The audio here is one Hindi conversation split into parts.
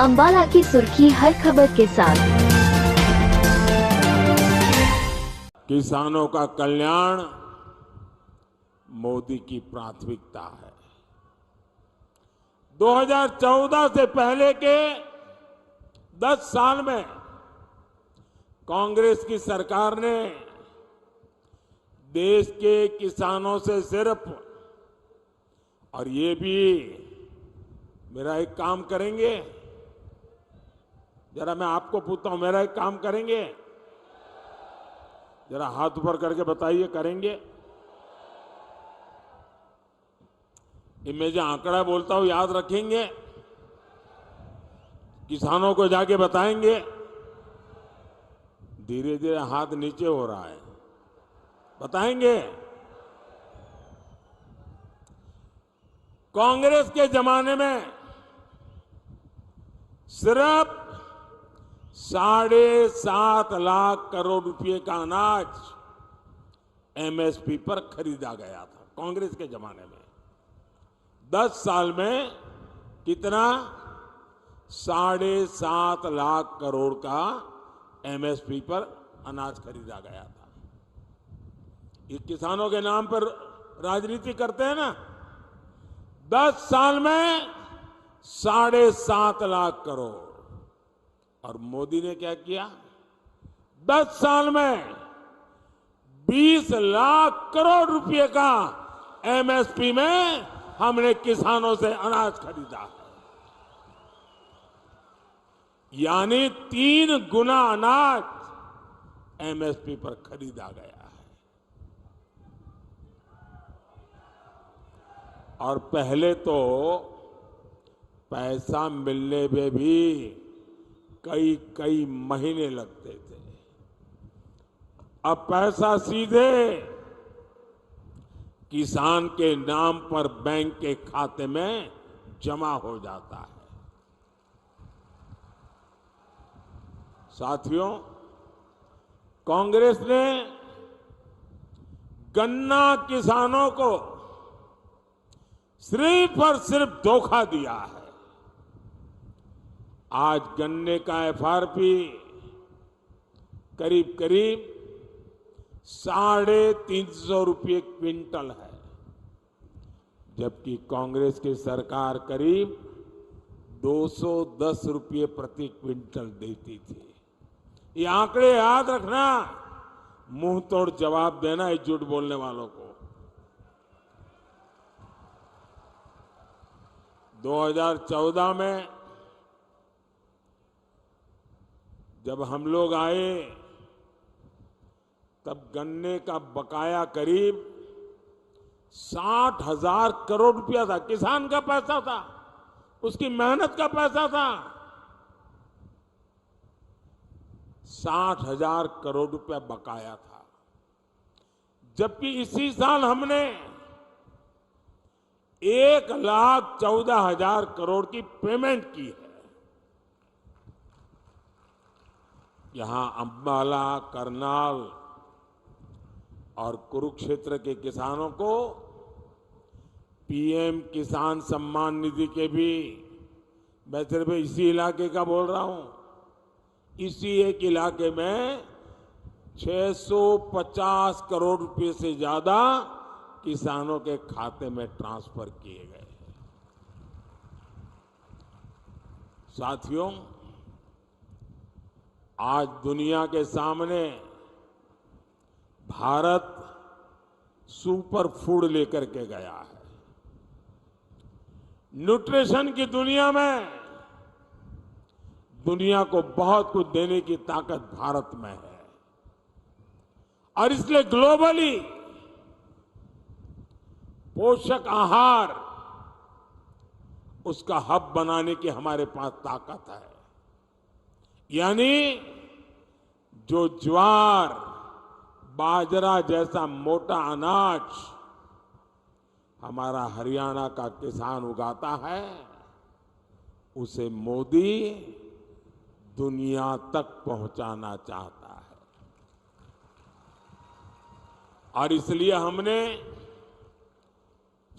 अंबाला की सुर्खी हर खबर के साथ। किसानों का कल्याण मोदी की प्राथमिकता है। 2014 से पहले के 10 साल में कांग्रेस की सरकार ने देश के किसानों से सिर्फ, और ये भी मेरा एक काम करेंगे, जरा मैं आपको पूछता हूं, मेरा एक काम करेंगे? जरा हाथ ऊपर करके बताइए, करेंगे? ये मैं जो आंकड़ा बोलता हूं याद रखेंगे? किसानों को जाके बताएंगे? धीरे धीरे हाथ नीचे हो रहा है, बताएंगे? कांग्रेस के जमाने में सिर्फ 7.5 लाख करोड़ रुपए का अनाज एमएसपी पर खरीदा गया था। कांग्रेस के जमाने में 10 साल में कितना? 7.5 लाख करोड़ का एमएसपी पर अनाज खरीदा गया था। ये किसानों के नाम पर राजनीति करते हैं ना। 10 साल में 7.5 लाख करोड़। और मोदी ने क्या किया? 10 साल में 20 लाख करोड़ रुपए का एमएसपी में हमने किसानों से अनाज खरीदा है। यानी 3 गुना अनाज एमएसपी पर खरीदा गया है। और पहले तो पैसा मिलने में भी कई कई महीने लगते थे। अब पैसा सीधे किसान के नाम पर बैंक के खाते में जमा हो जाता है। साथियों, कांग्रेस ने गन्ना किसानों को सिर्फ और सिर्फ धोखा दिया है। आज गन्ने का एफआरपी करीब करीब 350 रुपये क्विंटल है, जबकि कांग्रेस की सरकार करीब 210 रुपये प्रति क्विंटल देती थी। ये आंकड़े याद रखना, मुंह तोड़ जवाब देना इस झूठ बोलने वालों को। 2014 में जब हम लोग आए तब गन्ने का बकाया करीब 60,000 करोड़ रुपया था। किसान का पैसा था, उसकी मेहनत का पैसा था। 60,000 करोड़ रुपया बकाया था, जबकि इसी साल हमने 1,14,000 करोड़ की पेमेंट की है। यहां अंबाला, करनाल और कुरुक्षेत्र के किसानों को पीएम किसान सम्मान निधि के भी, मैं सिर्फ इसी इलाके का बोल रहा हूं, इसी एक इलाके में 650 करोड़ रुपए से ज्यादा किसानों के खाते में ट्रांसफर किए गए हैं। साथियों, आज दुनिया के सामने भारत सुपर फूड लेकर के गया है। न्यूट्रिशन की दुनिया में दुनिया को बहुत कुछ देने की ताकत भारत में है, और इसलिए ग्लोबली पोषक आहार उसका हब बनाने की हमारे पास ताकत है। यानी जो ज्वार, बाजरा जैसा मोटा अनाज हमारा हरियाणा का किसान उगाता है, उसे मोदी दुनिया तक पहुंचाना चाहता है। और इसलिए हमने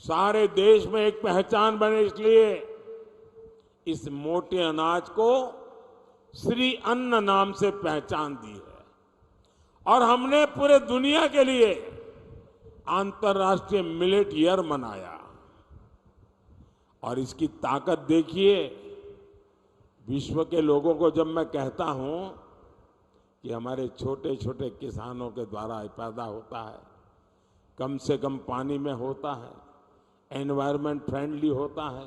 सारे देश में एक पहचान बने, इसलिए इस मोटे अनाज को श्री अन्न नाम से पहचान दी है और हमने पूरे दुनिया के लिए अंतर्राष्ट्रीय मिलेट ईयर मनाया। और इसकी ताकत देखिए, विश्व के लोगों को जब मैं कहता हूं कि हमारे छोटे छोटे किसानों के द्वारा पैदा होता है, कम से कम पानी में होता है, एनवायरनमेंट फ्रेंडली होता है,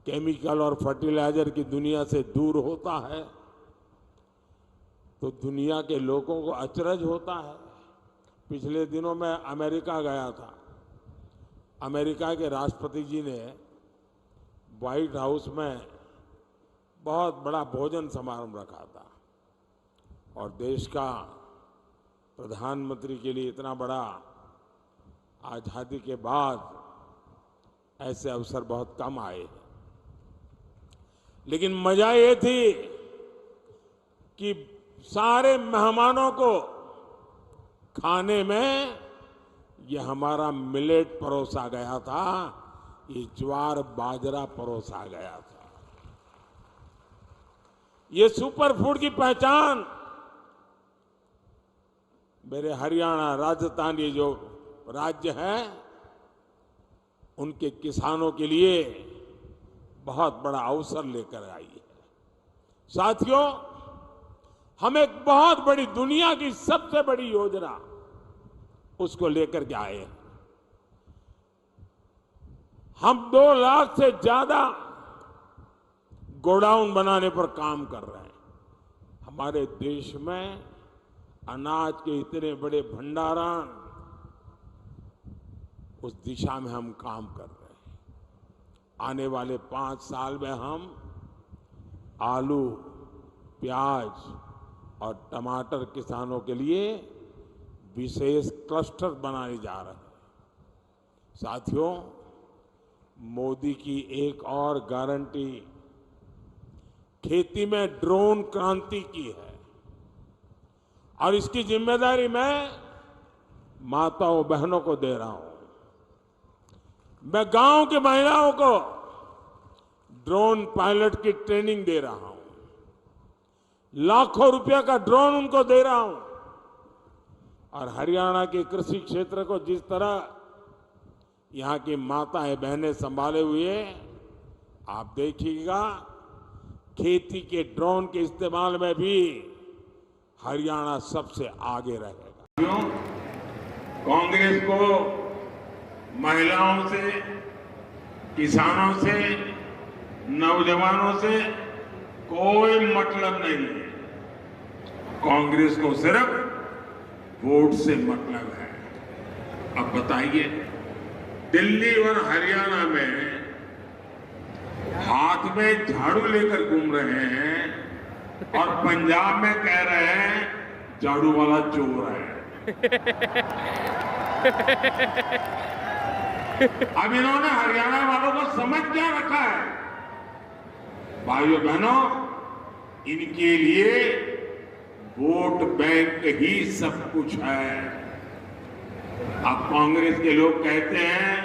केमिकल और फर्टिलाइजर की दुनिया से दूर होता है, तो दुनिया के लोगों को अचरज होता है। पिछले दिनों मैं अमेरिका गया था। अमेरिका के राष्ट्रपति जी ने व्हाइट हाउस में बहुत बड़ा भोजन समारोह रखा था और देश का प्रधानमंत्री के लिए इतना बड़ा आजादी के बाद ऐसे अवसर बहुत कम आए हैं। लेकिन मजा ये थी कि सारे मेहमानों को खाने में ये हमारा मिलेट परोसा गया था, ये ज्वार बाजरा परोसा गया था। ये सुपर फूड की पहचान मेरे हरियाणा, राजस्थान, ये जो राज्य है, उनके किसानों के लिए बहुत बड़ा अवसर लेकर आई है। साथियों, हम एक बहुत बड़ी, दुनिया की सबसे बड़ी योजना उसको लेकर के आए हैं। हम 2 लाख से ज्यादा गोडाउन बनाने पर काम कर रहे हैं। हमारे देश में अनाज के इतने बड़े भंडारण, उस दिशा में हम काम कर रहे हैं। आने वाले 5 साल में हम आलू, प्याज और टमाटर किसानों के लिए विशेष क्लस्टर बनाने जा रहे हैं। साथियों, मोदी की एक और गारंटी खेती में ड्रोन क्रांति की है और इसकी जिम्मेदारी मैं माताओं बहनों को दे रहा हूं। मैं गांव की महिलाओं को ड्रोन पायलट की ट्रेनिंग दे रहा हूं, लाखों रुपए का ड्रोन उनको दे रहा हूं। और हरियाणा के कृषि क्षेत्र को जिस तरह यहां की माताएं बहनें संभाले हुए, आप देखिएगा खेती के ड्रोन के इस्तेमाल में भी हरियाणा सबसे आगे रहेगा। कांग्रेस को महिलाओं से, किसानों से, नौजवानों से कोई मतलब नहीं है। कांग्रेस को सिर्फ वोट से मतलब है। अब बताइए, दिल्ली और हरियाणा में हाथ में झाड़ू लेकर घूम रहे हैं और पंजाब में कह रहे हैं झाड़ू वाला चोर है। अब इन्होंने हरियाणा वालों को समझ क्या रखा है? भाइयों बहनों, इनके लिए वोट बैंक ही सब कुछ है। अब कांग्रेस के लोग कहते हैं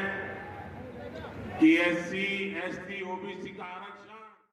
कि SC, ST, OBC का आरक्षण